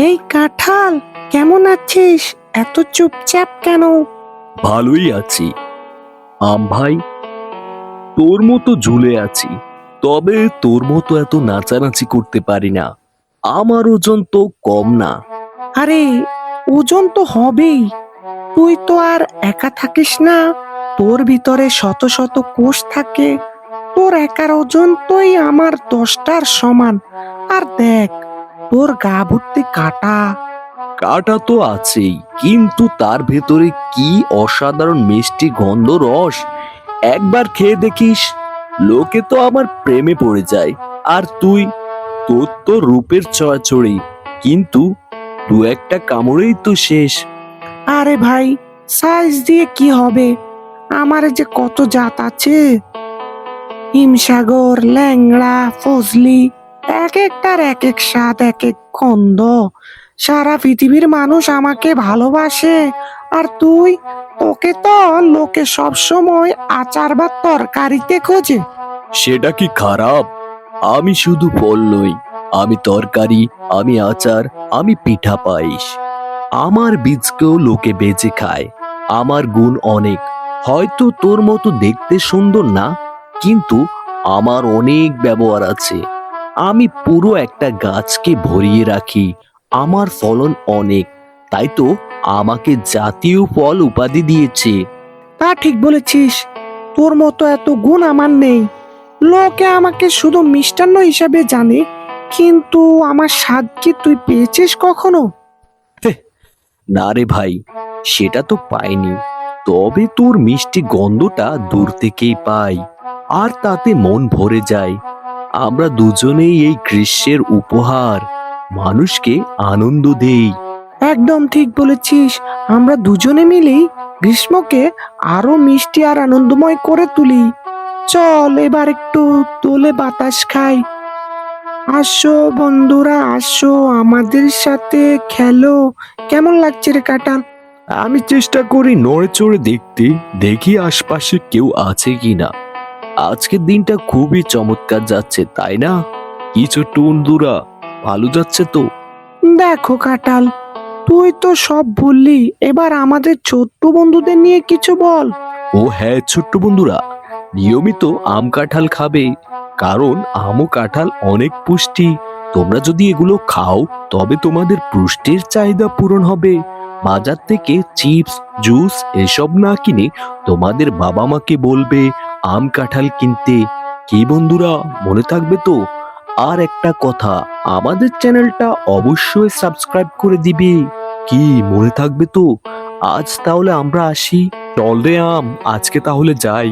এই কাঁঠাল, কেমন আছিস? এত চুপচাপ কেন? ভালোই আছি আম ভাই। তোর মতো ঝুলে আছি, তবে তোর মতো এত নাচানাচি করতে পারি না। আমার ওজন তো কম না। আরে, ওজন তো হবেই। তুই তো আর একা থাকিস না, তোর ভিতরে শত শত কোষ থাকে। তোর একার ওজন তোই আমার 10টার সমান। আর দেখ, তোর গা ভর্তি কাটা। কাটা তো আছেই, কিন্তু তার ভেতরে কি অসাধারণ মিষ্টি গন্ধ রস! একবার খেয়ে দেখিস, লোকে তো আমার প্রেমে পড়ে যায়। আর তুই, তোর তো রূপের ছড়াছড়ি, কিন্তু দু একটা কামড়েই তো শেষ। আরে ভাই, সাইজ দিয়ে কি হবে? আমার যে কত জাত আছে। হিমসাগর, ল্যাংড়া, ফজলি, এক একটার এক এক স্বাদ, এক এক গন্ধ। সারা পৃথিবীর মানুষ আমাকে ভালোবাসে। আর তুই, তোকে তো লোকে সব সময় আচার বা তরকারিতে খোঁজে। সেটা কি খারাপ? আমি শুধু ফল নই, আমি তরকারি, আমি আচার, আমি পিঠা পায়েস। আমার বীজকেও লোকে বেচে খায়। আমার গুণ অনেক। হয়তো তোর মতো দেখতে সুন্দর না, কিন্তু আমার অনেক ব্যবহার আছে। আমি পুরো একটা গাছকে ভরিয়ে রাখি। আমার ফলন অনেক, তাই তো আমাকে জাতীয় ফল উপাধি দিয়েছে। তা ঠিক বলেছিস। তোর মতো এত গুণ আমার নেই। লোকে আমাকে শুধু মিষ্টান্ন হিসাবে জানে, কিন্তু আমার স্বাদ কি তুই পেয়েছিস কখনো? না রে ভাই, সেটা তো পাইনি। তবে তোর মিষ্টি গন্ধটা দূর থেকেই পাই, আর তাতে মন ভরে যায়। আমরা দুজনেই এই গ্রীষ্মের উপহার, মানুষকে আনন্দ দেই। একদম ঠিক বলেছিস। আমরা দুজনে মিলেই গ্রীষ্মকে আরো মিষ্টি আর আনন্দময় করে তুলি। চল এবার একটু দোলে বাতাস খাই। আসো বন্ধুরা, আসো আমাদের সাথে খেলো। কেমন লাগছে রে কাঁঠাল? আমি চেষ্টা করি নড়ে চড়ে দেখতে, দেখি আশপাশে কেউ আছে কিনা। আজকের দিনটা খুবই চমৎকার যাচ্ছে, তাই না? কি ছোট্ট বন্ধুরা, ভালো যাচ্ছে তো? দেখো কাঁঠাল, তুই তো সব বললি, এবার আমাদের ছোট্ট বন্ধুদের নিয়ে কিছু বল। ও হ্যাঁ ছোট্ট বন্ধুরা, নিয়মিত আম কাঁঠাল খাবে, কারণ আম ও কাঁঠাল অনেক পুষ্টি। তোমরা যদি এগুলো খাও, তবে তোমাদের পুষ্টির চাহিদা পূরণ হবে। বাজার থেকে চিপস, জুস এসব না কিনে তোমাদের বাবা মাকে বলবে আম কাঁঠাল কিনতে। কি বন্ধুরা, মনে থাকবে তো? আর একটা কথা, আমাদের চ্যানেলটা অবশ্যই সাবস্ক্রাইব করে দিবে। কি মনে থাকবে তো? আজ তাহলে আমরা আসি। চল রে আম, আজকে তাহলে যাই।